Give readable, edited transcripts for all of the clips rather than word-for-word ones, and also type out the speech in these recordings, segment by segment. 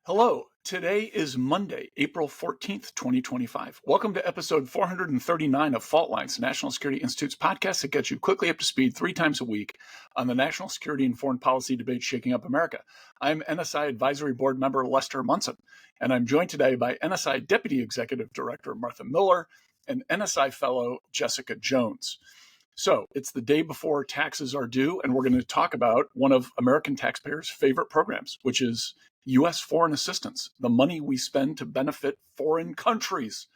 Hello, today is Monday, April 14th, 2025. Welcome to episode 439 of Fault Lines, National Security Institute's podcast that gets you quickly up to speed 3 times a week on the national security and foreign policy debate shaking up America. I'm NSI Advisory Board member Lester Munson, and I'm joined today by NSI Deputy Executive Director Martha Miller and NSI Fellow Jessica Jones. So it's the day before taxes are due, and we're going to talk about one of American taxpayers' favorite programs, which is U.S. foreign assistance, the money we spend to benefit foreign countries.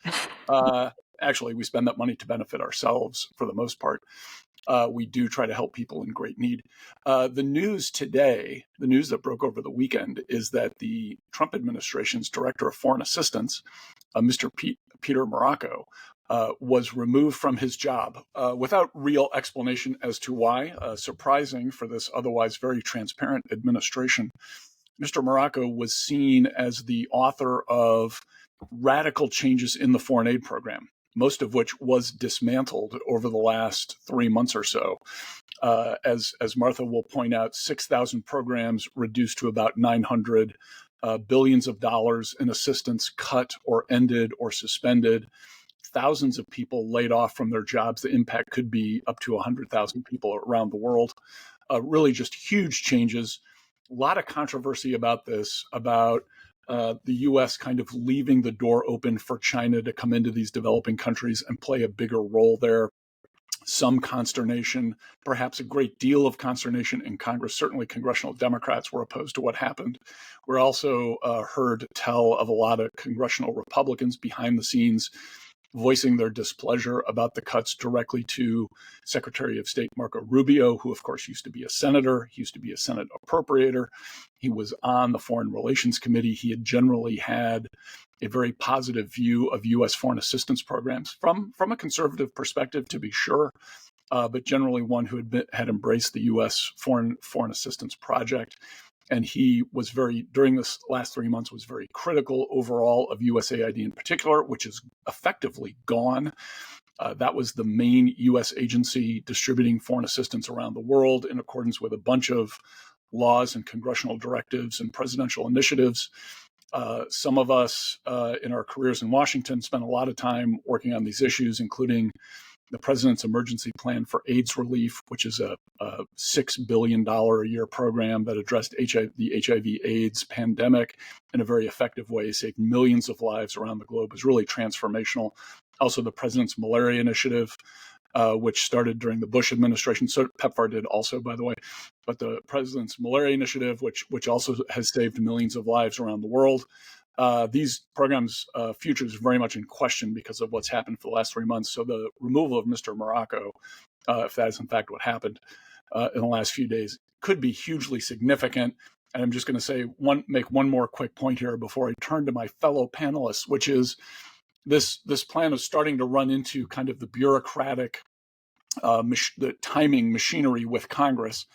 Actually, we spend that money to benefit ourselves for the most part. We do try to help people in great need. The news today, the news that broke over the weekend, is that the Trump administration's Director of Foreign Assistance, Mr. Peter Marocco, was removed from his job without real explanation as to why. Surprising for this otherwise very transparent administration. Mr. Marocco was seen as the author of radical changes in the foreign aid program, most of which was dismantled over the last 3 months or so. As Martha will point out, 6,000 programs reduced to about 900, billions of dollars in assistance cut or ended or suspended, thousands of people laid off from their jobs. The impact could be up to 100,000 people around the world. Really just huge changes. A lot of controversy about this, about the U.S. kind of leaving the door open for China to come into these developing countries and play a bigger role there. Some consternation, perhaps a great deal of consternation in Congress. Certainly congressional Democrats were opposed to what happened. We're also heard tell of a lot of congressional Republicans behind the scenes voicing their displeasure about the cuts directly to Secretary of State Marco Rubio, who, of course, used to be a senator. He used to be a Senate appropriator. He was on the Foreign Relations Committee. He had generally had a very positive view of U.S. foreign assistance programs from a conservative perspective, to be sure, but generally one who had embraced the U.S. foreign assistance project. And he was during this last 3 months, was very critical overall of USAID in particular, which is effectively gone. That was the main U.S. agency distributing foreign assistance around the world in accordance with a bunch of laws and congressional directives and presidential initiatives. Some of us in our careers in Washington spent a lot of time working on these issues, including the president's emergency plan for AIDS relief, which is a $6 billion a year program that addressed the HIV/AIDS pandemic in a very effective way, saved millions of lives around the globe, is really transformational. Also, the president's malaria initiative, which started during the Bush administration. So PEPFAR did also, by the way. But the president's malaria initiative, which also has saved millions of lives around the world. These programs' future is very much in question because of what's happened for the last 3 months. So the removal of Mr. Marocco, if that is in fact what happened in the last few days, could be hugely significant. And I'm just going to make one more quick point here before I turn to my fellow panelists, which is this plan is starting to run into kind of the bureaucratic, the timing machinery with Congress.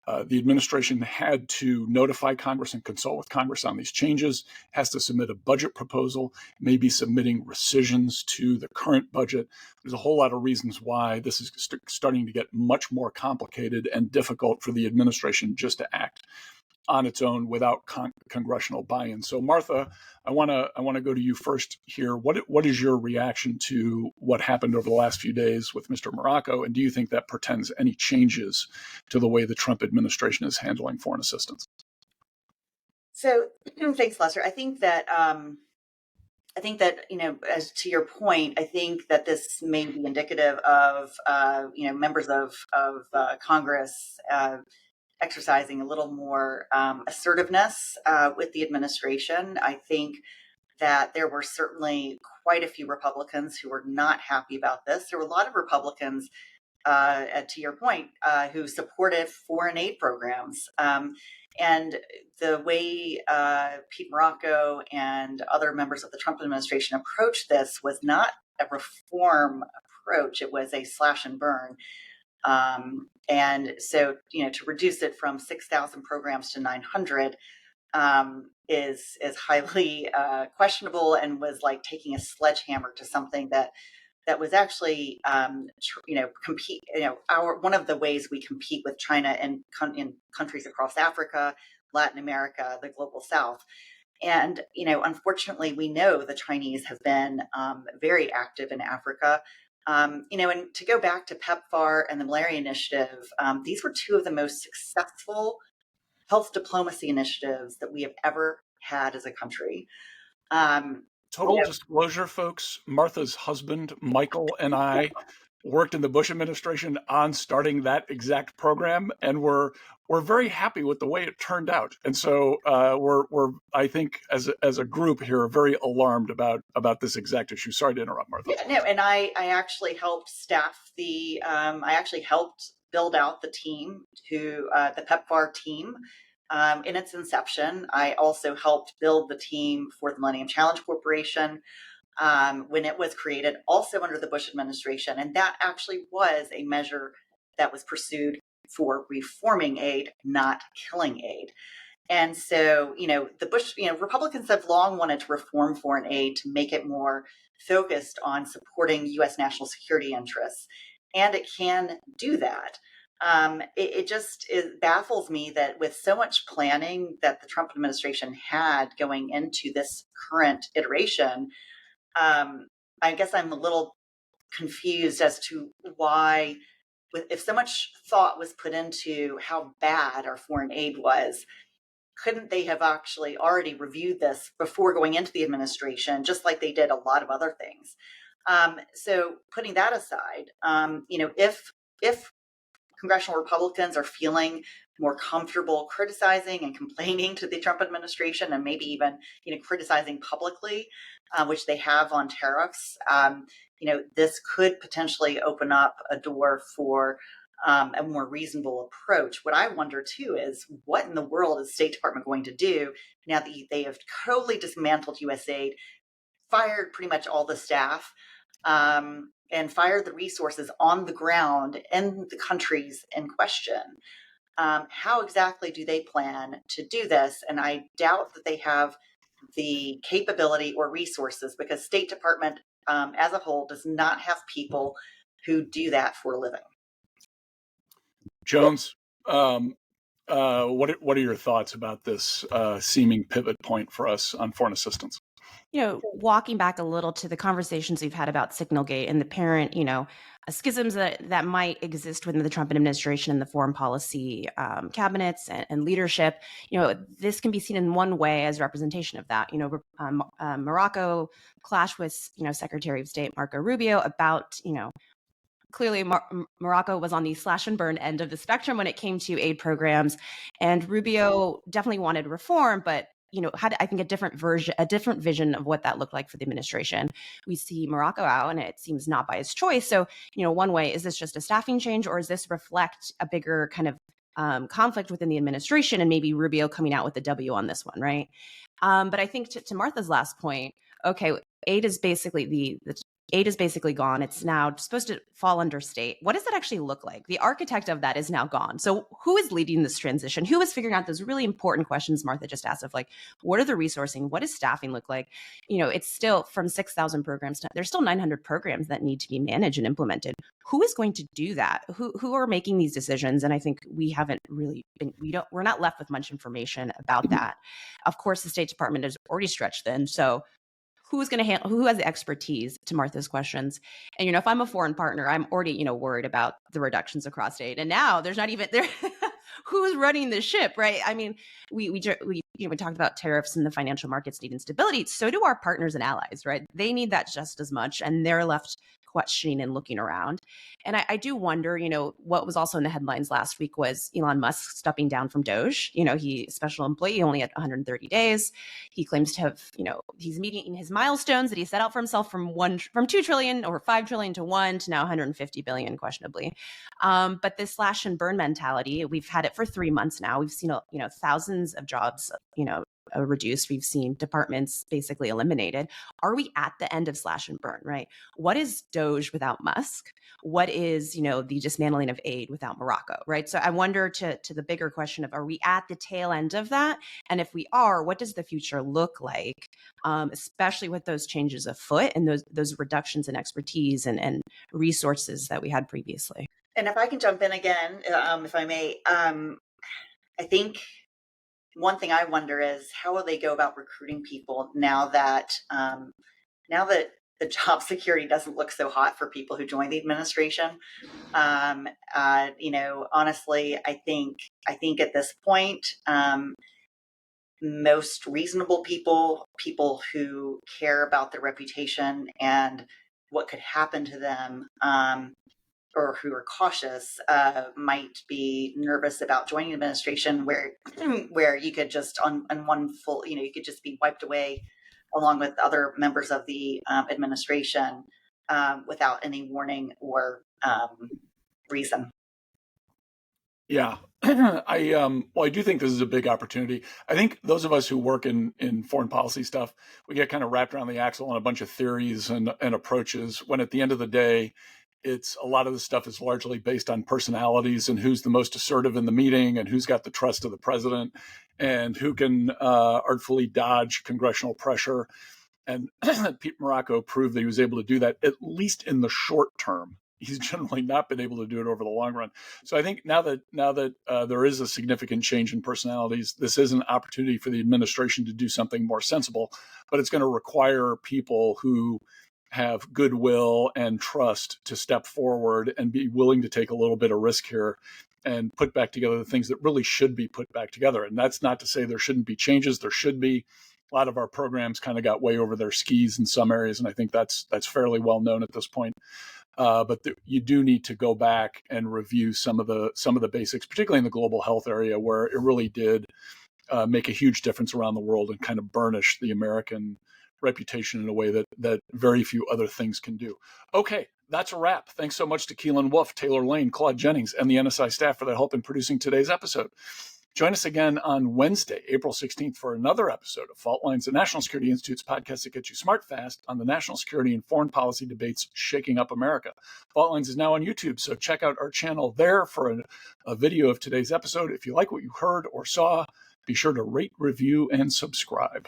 The administration had to notify Congress and consult with Congress on these changes, has to submit a budget proposal, maybe submitting rescissions to the current budget. There's a whole lot of reasons why this is starting to get much more complicated and difficult for the administration just to act on its own without congressional buy-in. So, Martha, I want to go to you first here. What is your reaction to what happened over the last few days with Mr. Marocco, and do you think that portends any changes to the way the Trump administration is handling foreign assistance? So, thanks, Lester. I think that as to your point, I think that this may be indicative of members of Congress exercising a little more assertiveness with the administration. I think that there were certainly quite a few Republicans who were not happy about this. There were a lot of Republicans, to your point, who supported foreign aid programs. And the way Pete Marocco and other members of the Trump administration approached this was not a reform approach. It was a slash and burn. And so, to reduce it from 6,000 programs to 900 is highly questionable, and was like taking a sledgehammer to something that was actually, compete. One of the ways we compete with China and in countries across Africa, Latin America, the global South. And, unfortunately, we know the Chinese have been very active in Africa. And to go back to PEPFAR and the Malaria Initiative, these were two of the most successful health diplomacy initiatives that we have ever had as a country. Total disclosure, folks, Martha's husband, Michael, and I worked in the Bush administration on starting that exact program, and we're very happy with the way it turned out. And so we're I think as a group here very alarmed about this exact issue. Sorry to interrupt, Martha. Yeah, no, and I actually helped staff I actually helped build out the team to the PEPFAR team in its inception. I also helped build the team for the Millennium Challenge Corporation when it was created, also under the Bush administration. And that actually was a measure that was pursued for reforming aid, not killing aid. And so, the Bush, Republicans have long wanted to reform foreign aid to make it more focused on supporting U.S. national security interests. And it can do that. It baffles me that with so much planning that the Trump administration had going into this current iteration, I guess I'm a little confused as to why, if so much thought was put into how bad our foreign aid was, couldn't they have actually already reviewed this before going into the administration, just like they did a lot of other things? So putting that aside, if congressional Republicans are feeling more comfortable criticizing and complaining to the Trump administration, and maybe even criticizing publicly, which they have on tariffs, this could potentially open up a door for a more reasonable approach. What I wonder too is, what in the world is the State Department going to do now that they have totally dismantled USAID, fired pretty much all the staff, and fired the resources on the ground in the countries in question? How exactly do they plan to do this? And I doubt that they have the capability or resources, because State Department as a whole does not have people who do that for a living. Jones, what are your thoughts about this seeming pivot point for us on foreign assistance? Walking back a little to the conversations we've had about Signalgate and the apparent, schisms that might exist within the Trump administration and the foreign policy cabinets and leadership, this can be seen in one way as representation of that. Morocco clashed with, Secretary of State Marco Rubio about, clearly Morocco was on the slash and burn end of the spectrum when it came to aid programs, and Rubio definitely wanted reform, but had, I think, a different vision of what that looked like for the administration. We see Morocco out, and it seems not by his choice. So, one way, is this just a staffing change, or does this reflect a bigger kind of conflict within the administration, and maybe Rubio coming out with a W on this one, right? But I think to Martha's last point, okay, aid is basically aid is basically gone. It's now supposed to fall under state. What does that actually look like? The architect of that is now gone. So who is leading this transition? Who is figuring out those really important questions Martha just asked of, like, what are the resourcing? What does staffing look like? It's still from 6,000 programs. There's still 900 programs that need to be managed and implemented. Who is going to do that? Who are making these decisions? And I think we haven't really we're not left with much information about that. Of course, the State Department is already stretched thin. So who's going to handle, who has the expertise to Martha's questions? And, if I'm a foreign partner, I'm already, worried about the reductions across aid. And now there's not even there. Who's running the ship, right? I mean, we talked about tariffs and the financial markets needing stability. So do our partners and allies, right? They need that just as much, and they're left questioning and looking around. And I do wonder, what was also in the headlines last week was Elon Musk stepping down from DOGE. He special employee, only at 130 days. He claims to have, he's meeting his milestones that he set out for himself from 2 trillion or 5 trillion to 1 to now 150 billion, questionably. But this slash and burn mentality, we've had it for 3 months now. We've seen, thousands of jobs, reduced. We've seen departments basically eliminated. Are we at the end of slash and burn, right? What is DOGE without Musk? What is, the dismantling of aid without Morocco, right? So I wonder to the bigger question of, are we at the tail end of that? And if we are, what does the future look like, especially with those changes afoot and those reductions in expertise and resources that we had previously? And if I can jump in again, if I may, I think one thing I wonder is how will they go about recruiting people now that the job security doesn't look so hot for people who join the administration. Honestly, I think at this point, most reasonable people who care about their reputation and what could happen to them, or who are cautious, might be nervous about joining an administration where where you could just on one full, you could just be wiped away along with other members of the administration, without any warning or reason. Yeah. I do think this is a big opportunity. I think those of us who work in foreign policy stuff, we get kind of wrapped around the axle on a bunch of theories and approaches, when at the end of the day, it's a lot of the stuff is largely based on personalities and who's the most assertive in the meeting and who's got the trust of the president and who can artfully dodge congressional pressure. And Pete Marocco proved that he was able to do that, at least in the short term. He's generally not been able to do it over the long run. So I think now that there is a significant change in personalities, this is an opportunity for the administration to do something more sensible, but it's going to require people who have goodwill and trust to step forward and be willing to take a little bit of risk here and put back together the things that really should be put back together. And that's not to say there shouldn't be changes. There should be. A lot of our programs kind of got way over their skis in some areas, and I think that's fairly well known at this point. But you do need to go back and review some of the basics, particularly in the global health area, where it really did make a huge difference around the world and kind of burnish the American reputation in a way that very few other things can do. Okay, that's a wrap. Thanks so much to Keelan Wolf, Taylor Lane, Claude Jennings, and the NSI staff for their help in producing today's episode. Join us again on Wednesday, April 16th, for another episode of Fault Lines, the National Security Institute's podcast that gets you smart fast on the national security and foreign policy debates shaking up America. Fault Lines is now on YouTube, so check out our channel there for a video of today's episode. If you like what you heard or saw, be sure to rate, review, and subscribe.